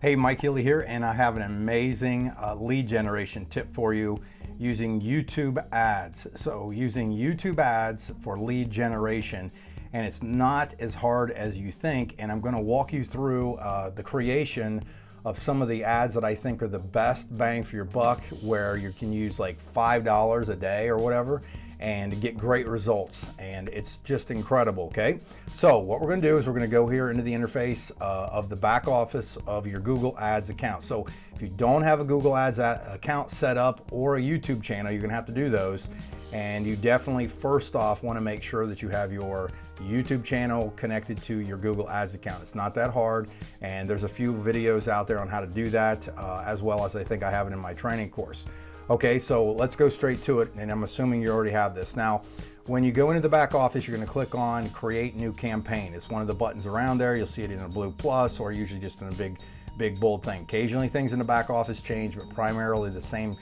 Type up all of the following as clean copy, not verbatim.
Hey, Mike Healy here, and I have an amazing lead generation tip for you using YouTube ads. So using YouTube ads for lead generation, and it's not as hard as you think, and I'm going to walk you through the creation of some of the ads that I think are the best bang for your buck, where you can use like $5 a day or whatever and get great results, and it's just incredible. Okay, so what we're going to do is we're going to go here into the interface of the back office of your Google Ads account. So if you don't have a Google Ads account set up or a YouTube channel, you're going to have to do those, and you definitely first off want to make sure that you have your YouTube channel connected to your Google Ads account. It's not that hard, and there's a few videos out there on how to do that, as well as I think I have it in my training course. Okay, so let's go straight to it, and I'm assuming you already have this. Now, when you go into the back office, you're going to click on Create New Campaign. It's one of the buttons around there. You'll see it in a blue plus, or usually just in a big bold thing. Occasionally things in the back office change, but primarily the same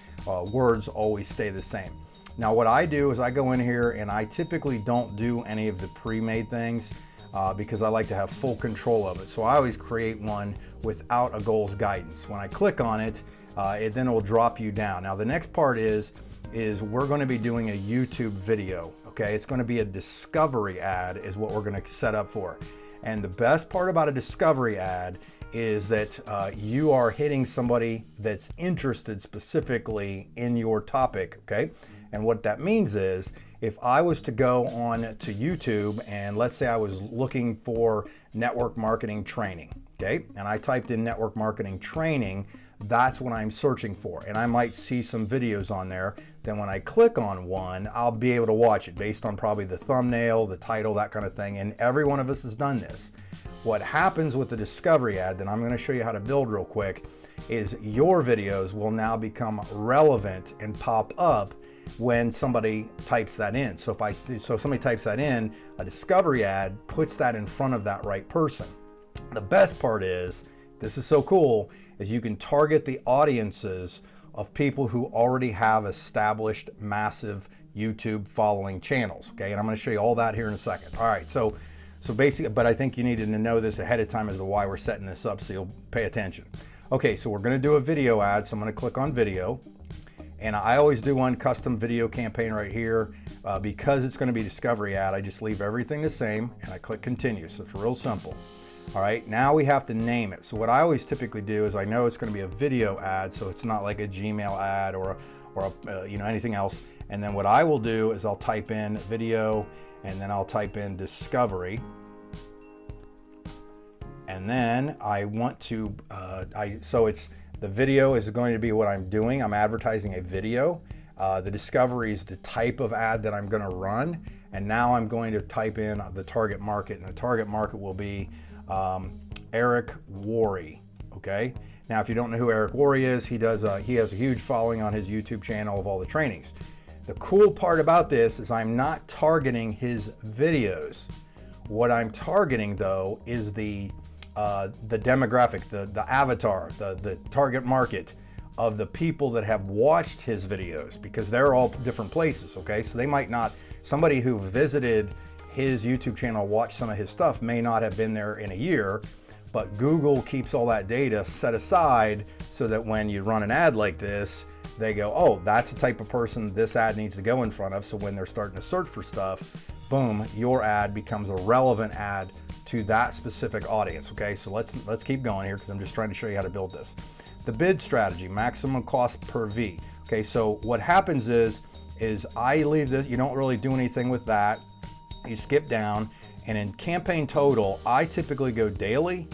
words always stay the same. Now, what I do is I go in here, and I typically don't do any of the pre-made things because I like to have full control of it. So I always create one without a goals guidance. When I click on it, then it will drop you down. Now the next part is we're going to be doing a YouTube video. Okay, it's going to be a discovery ad is what we're going to set up for. And the best part about a discovery ad is that you are hitting somebody that's interested specifically in your topic. Okay, and what that means is if I was to go on to YouTube and let's say I was looking for network marketing training, okay, and I typed in network marketing training, that's what I'm searching for, and I might see some videos on there. Then when I click on one, I'll be able to watch it based on probably the thumbnail, the title, that kind of thing, and every one of us has done this. What happens with the discovery ad that I'm going to show you how to build real quick is your videos will now become relevant and pop up when somebody types that in. So if somebody types that in, a discovery ad puts that in front of that right person. The best part is, this is so cool, is you can target the audiences of people who already have established massive YouTube following channels. Okay, and I'm going to show you all that here in a second. All right, so basically, but I think you needed to know this ahead of time as to why we're setting this up, so you'll pay attention. Okay, so we're going to do a video ad, so I'm going to click on video, and I always do one custom video campaign right here. Because it's going to be discovery ad, I just leave everything the same and I click continue. So it's real simple. All right, now we have to name it. So what I always typically do is I know it's going to be a video ad, so it's not like a Gmail ad or anything else. And then what I will do is I'll type in video, and then I'll type in discovery. And then I want to the video is going to be what I'm doing. I'm advertising a video. The discovery is the type of ad that I'm going to run. And now I'm going to type in the target market, and the target market will be Eric Worre. Okay. Now, if you don't know who Eric Worre is, he has a huge following on his YouTube channel of all the trainings. The cool part about this is I'm not targeting his videos. What I'm targeting though is the demographic, the avatar, the target market of the people that have watched his videos, because they're all different places. Okay, so they might not, somebody who visited his YouTube channel, watched some of his stuff, may not have been there in a year, but Google keeps all that data set aside so that when you run an ad like this, they go, oh, that's the type of person this ad needs to go in front of. So when they're starting to search for stuff, boom, your ad becomes a relevant ad to that specific audience. Okay, so let's keep going here because I'm just trying to show you how to build this. The bid strategy, maximum cost per V. Okay, so what happens is I leave this, you don't really do anything with that. You skip down, and in campaign total, I typically go daily.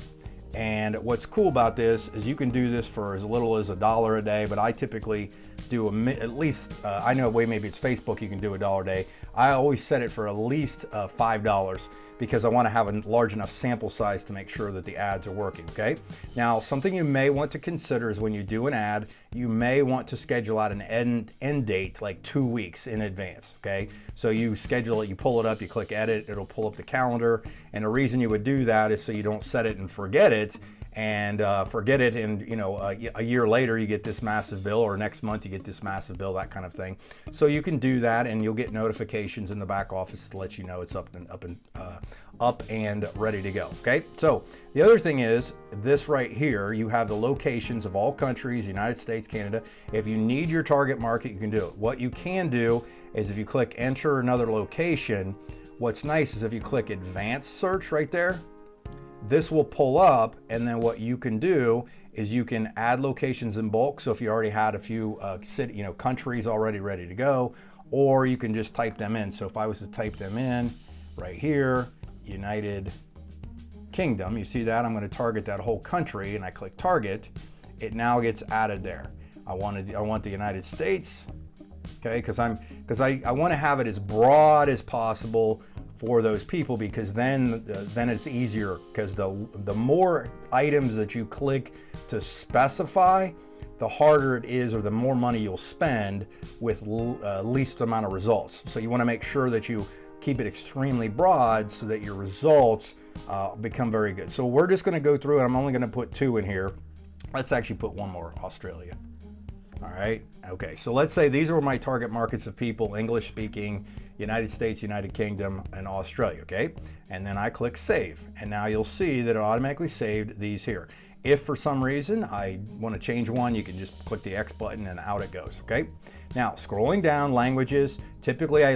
And what's cool about this is you can do this for as little as $1 a day, but I typically do at least, I know maybe it's Facebook, you can do $1 a day. I always set it for at least $5 because I want to have a large enough sample size to make sure that the ads are working. Okay. Now, something you may want to consider is when you do an ad, you may want to schedule out an end date like 2 weeks in advance. Okay. So you schedule it, you pull it up, you click edit, it'll pull up the calendar. And the reason you would do that is so you don't set it and forget it. And a year later you get this massive bill, or next month you get this massive bill, that kind of thing. So you can do that, and you'll get notifications in the back office to let you know it's up and up and ready to go. Okay, so the other thing is this right here, you have the locations of all countries, United States, Canada. If you need your target market, you can do it. What you can do is if you click enter another location, what's nice is if you click advanced search right there, this will pull up, and then what you can do is you can add locations in bulk. So if you already had a few countries already ready to go, or you can just type them in. So if I was to type them in right here, United Kingdom, you see that? I'm going to target that whole country, and I click target. It now gets added there. I want the United States, okay? Because I want to have it as broad as possible for those people, because then it's easier, because the more items that you click to specify, the harder it is, or the more money you'll spend with least amount of results. So you want to make sure that you keep it extremely broad so that your results become very good. So we're just going to go through, and I'm only going to put 2 in here. Let's actually put 1 more, Australia. All right, okay, so let's say these are my target markets of people, English speaking, United States, United Kingdom, and Australia, okay? And then I click save, and now you'll see that it automatically saved these here. If for some reason I want to change one, you can just click the X button and out it goes, okay? Now, scrolling down, languages, typically I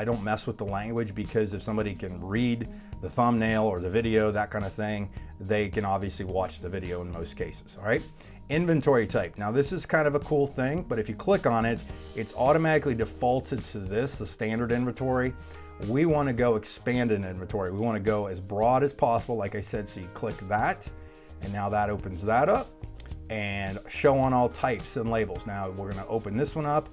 don't mess with the language, because if somebody can read the thumbnail or the video, that kind of thing, they can obviously watch the video in most cases, all right? Inventory type. Now this is kind of a cool thing, but if you click on it, it's automatically defaulted to this, the standard inventory. We want to go expanded inventory. We want to go as broad as possible, like I said, so you click that, and now that opens that up, and show on all types and labels. Now we're going to open this one up,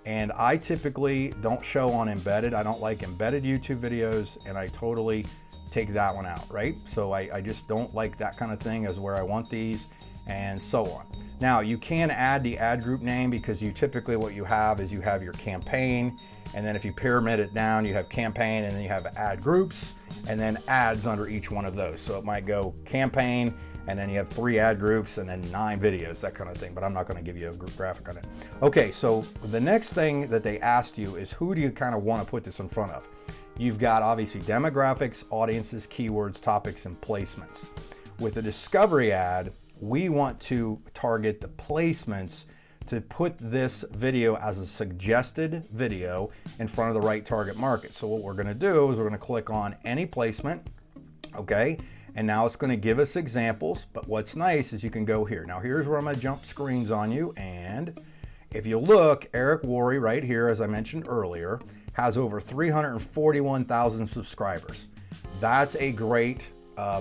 and I typically don't show on embedded. I don't like embedded YouTube videos, and I totally take that one out, right? So I just don't like that kind of thing as where I want these, and so on. Now you can add the ad group name, because you typically what you have is you have your campaign, and then if you pyramid it down, you have campaign, and then you have ad groups, and then ads under each one of those. So it might go campaign, and then you have 3 ad groups, and then 9 videos, that kind of thing, but I'm not going to give you a group graphic on it. Okay, so the next thing that they asked you is who do you kind of want to put this in front of? You've got obviously demographics, audiences, keywords, topics, and placements. With a discovery ad, we want to target the placements to put this video as a suggested video in front of the right target market. So what we're going to do is we're going to click on any placement, okay? And now it's going to give us examples, but what's nice is you can go here. Now here's where I'm going to jump screens on you, and if you look, Eric Worre right here, as I mentioned earlier, has over 341,000 subscribers. That's a great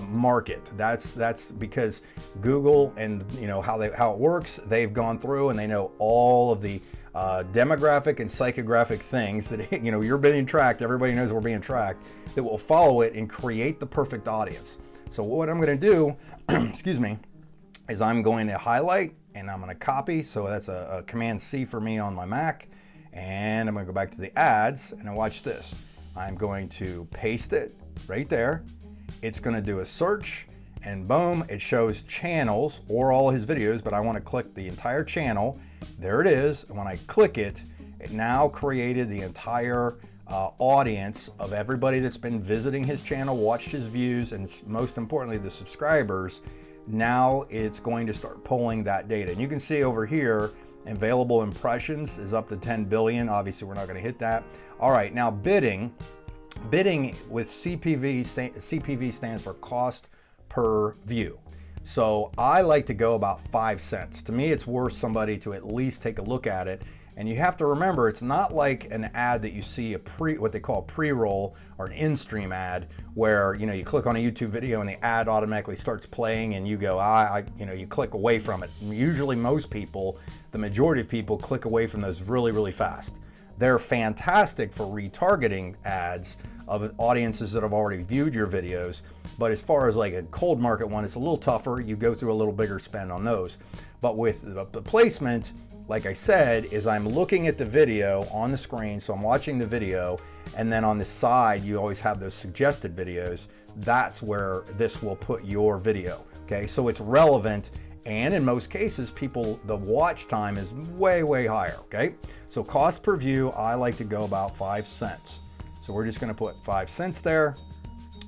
market. That's because Google and how it works. They've gone through and they know all of the demographic and psychographic things that you're being tracked. Everybody knows we're being tracked. That will follow it and create the perfect audience. So what I'm going to do, excuse me, is I'm going to highlight and I'm going to copy. So that's a Command C for me on my Mac, and I'm going to go back to the ads and watch this. I'm going to paste it right there. It's going to do a search, and boom, it shows channels or all his videos, but I want to click the entire channel. There it is. And when I click it, it now created the entire audience of everybody that's been visiting his channel, watched his views, and most importantly, the subscribers. Now it's going to start pulling that data. And you can see over here, available impressions is up to 10 billion. Obviously, we're not going to hit that. All right, now bidding with CPV stands for cost per view. So I like to go about 5 cents. To me, it's worth somebody to at least take a look at it. And you have to remember, it's not like an ad that you see what they call a pre-roll or an in-stream ad, where you click on a YouTube video and the ad automatically starts playing and you go, you click away from it. Usually most people, the majority of people, click away from those really, really fast. They're fantastic for retargeting ads of audiences that have already viewed your videos. But as far as like a cold market one, it's a little tougher. You go through a little bigger spend on those. But with the placement, like I said, is I'm looking at the video on the screen. So I'm watching the video, and then on the side, you always have those suggested videos. That's where this will put your video. Okay, so it's relevant. And in most cases, the watch time is way, way higher, okay? So cost per view, I like to go about 5 cents. So we're just gonna put 5 cents there.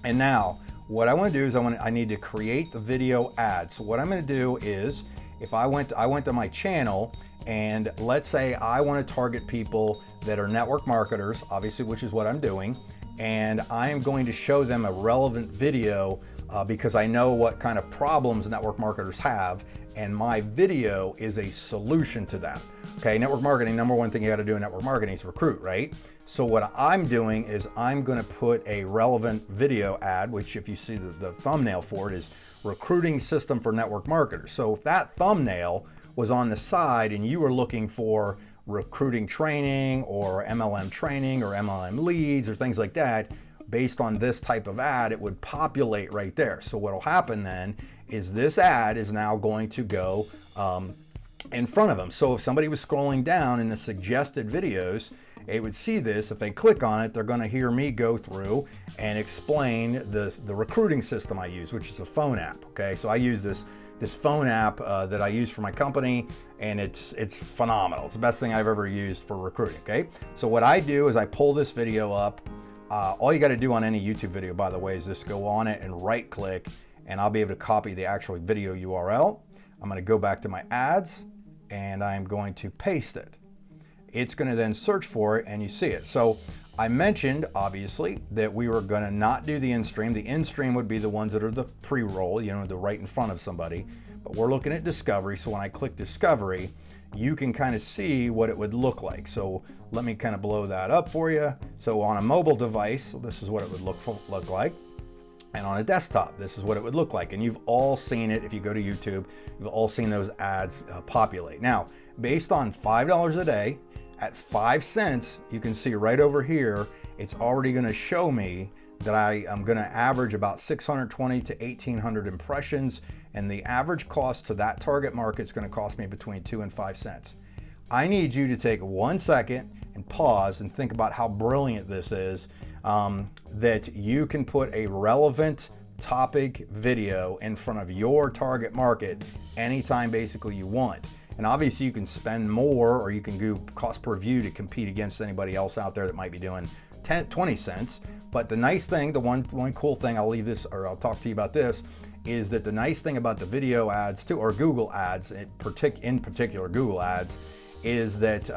And now what I want to do is I need to create the video ad. So what I'm going to do is, if I went to my channel, and let's say I want to target people that are network marketers, obviously, which is what I'm doing, and I am going to show them a relevant video because I know what kind of problems network marketers have, and my video is a solution to that. Okay, network marketing, number one thing you got to do in network marketing is recruit, right? So what I'm doing is I'm going to put a relevant video ad, which if you see the thumbnail for it is recruiting system for network marketers. So if that thumbnail was on the side and you were looking for recruiting training or MLM training or MLM leads or things like that, based on this type of ad, it would populate right there. So what will happen then is this ad is now going to go in front of them. So if somebody was scrolling down in the suggested videos, it would see this. If they click on it, they're going to hear me go through and explain the recruiting system I use, which is a phone app. Okay, so I use this phone app that I use for my company, and it's phenomenal. It's the best thing I've ever used for recruiting. Okay, so what I do is I pull this video up. All you got to do on any YouTube video, by the way, is just go on it and right click, and I'll be able to copy the actual video URL. I'm going to go back to my ads, and I'm going to paste it. It's going to then search for it, and you see it. So I mentioned, obviously, that we were going to not do the in-stream. The in-stream would be the ones that are the pre-roll, you know, the right in front of somebody. But we're looking at discovery. So when I click discovery, you can kind of see what it would look like. So let me kind of blow that up for you. So on a mobile device, this is what it would look like. And on a desktop, this is what it would look like. And you've all seen it. If you go to YouTube, you've all seen those ads populate. Now, based on $5 a day, at 5 cents, you can see right over here, it's already going to show me that I am going to average about 620 to 1,800 impressions, and the average cost to that target market is going to cost me between 2 and 5 cents. I need you to take 1 second and pause and think about how brilliant this is, that you can put a relevant topic video in front of your target market anytime basically you want. And obviously you can spend more, or you can do cost per view to compete against anybody else out there that might be doing 20 cents. But the nice thing, the one cool thing, I'll leave this, or I'll talk to you about this, is that the nice thing about the video ads too, or Google ads in particular Google ads, is that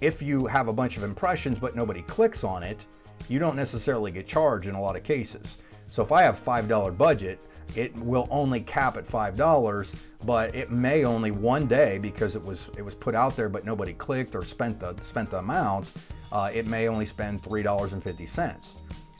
if you have a bunch of impressions but nobody clicks on it, you don't necessarily get charged in a lot of cases. So if I have $5 budget, it will only cap at $5, but it may only one day, because it was put out there but nobody clicked or spent the amount, it may only spend $3.50.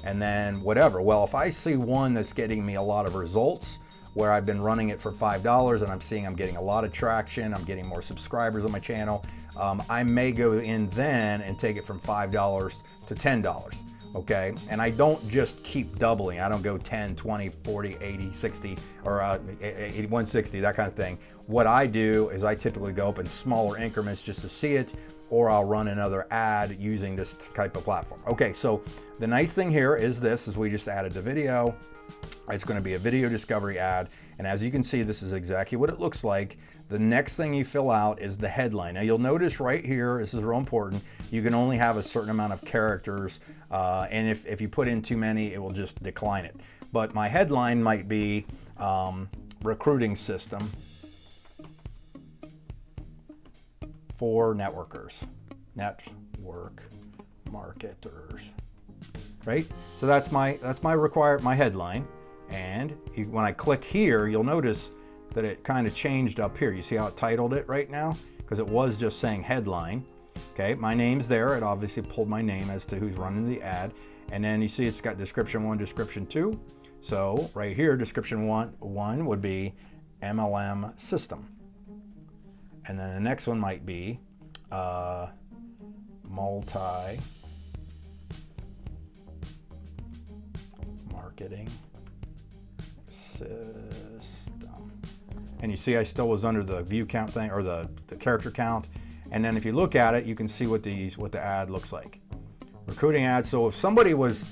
And then whatever. Well, if I see one that's getting me a lot of results, where I've been running it for $5 and I'm seeing I'm getting a lot of traction, I'm getting more subscribers on my channel, I may go in then and take it from $5 to $10. Okay, and I don't just keep doubling. I don't go 10, 20, 40, 80, 60, or 160, that kind of thing. What I do is I typically go up in smaller increments just to see it, or I'll run another ad using this type of platform. Okay, so the nice thing here is this, is we just added the video. It's going to be a video discovery ad, and as you can see, this is exactly what it looks like. The next thing you fill out is the headline. Now you'll notice right here, this is real important, you can only have a certain amount of characters, and if you put in too many, it will just decline it. But my headline might be recruiting system for network marketers, right? So that's my headline. And when I click here, you'll notice that it kind of changed up here. You see how it titled it right now? Because it was just saying headline. Okay, my name's there. It obviously pulled my name as to who's running the ad. And then you see it's got description 1, description 2. So right here, description one would be MLM system. And then the next one might be multi-marketing system. And you see I still was under the view count thing, or the character count. And then if you look at it, you can see what the ad looks like. Recruiting ad. So if somebody was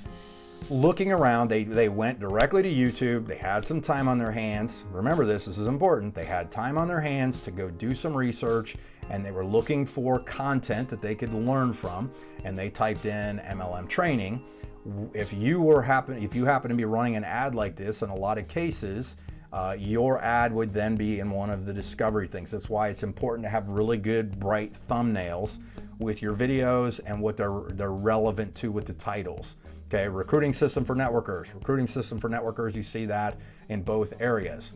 looking around, they went directly to YouTube, they had some time on their hands. Remember this is important. They had time on their hands to go do some research, and they were looking for content that they could learn from, and they typed in MLM training. if you happen to be running an ad like this, in a lot of cases, your ad would then be in one of the discovery things. That's why it's important to have really good, bright thumbnails with your videos and what they're relevant to with the titles. Okay, recruiting system for networkers, you see that in both areas.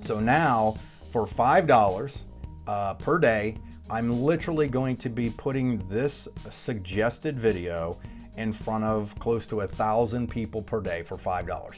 So now for $5 per day, I'm literally going to be putting this suggested video in front of close to 1,000 people per day for $5.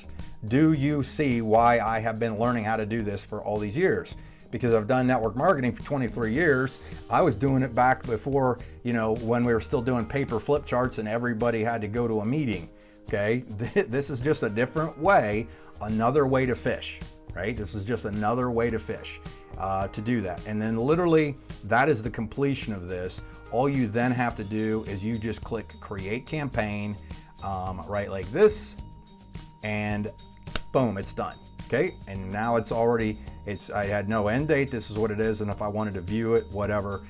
Do you see why I have been learning how to do this for all these years? Because I've done network marketing for 23 years. I was doing it back before, when we were still doing paper flip charts and everybody had to go to a meeting. Okay, this is just a different way, another way to fish, right? This is just another way to fish, to do that. And then literally that is the completion of this. All you then have to do is you just click create campaign, right like this, and boom, it's done. Okay, and now I had no end date. This is what it is, and if I wanted to view it, whatever,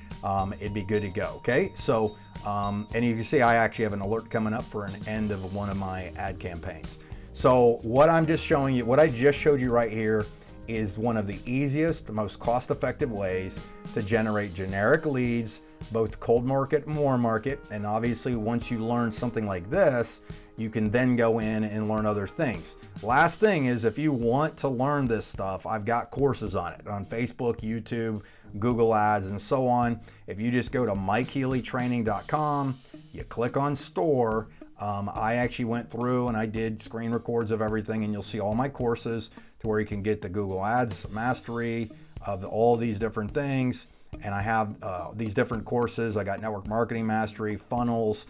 it'd be good to go. Okay, so and you can see I actually have an alert coming up for an end of one of my ad campaigns. So what I'm just showing you, what I just showed you right here, is one of the easiest, most cost-effective ways to generate generic leads, both cold market and warm market. And obviously once you learn something like this, you can then go in and learn other things. Last thing is, if you want to learn this stuff, I've got courses on it on Facebook, YouTube, Google Ads, and so on. If you just go to MikeHealyTraining.com, you click on store, I actually went through and I did screen records of everything, and you'll see all my courses to where you can get the Google Ads mastery of all these different things. And I have these different courses. I got network marketing mastery, funnels,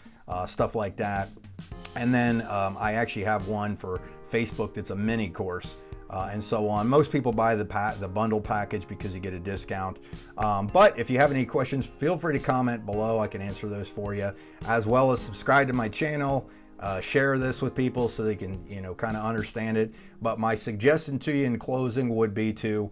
stuff like that. And then I actually have one for Facebook that's a mini course, and so on. Most people buy the bundle package because you get a discount. But if you have any questions, feel free to comment below. I can answer those for you, as well as subscribe to my channel. Share this with people so they can, kind of understand it. But my suggestion to you in closing would be to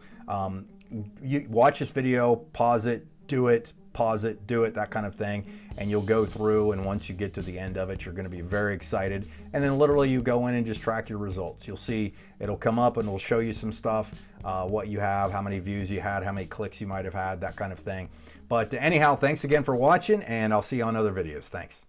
you watch this video, pause it, do it, pause it, do it, that kind of thing, and you'll go through, and once you get to the end of it, you're going to be very excited. And then literally you go in and just track your results. You'll see it'll come up and it'll show you some stuff, what you have, how many views you had, how many clicks you might have had, that kind of thing. But anyhow, thanks again for watching, and I'll see you on other videos. Thanks.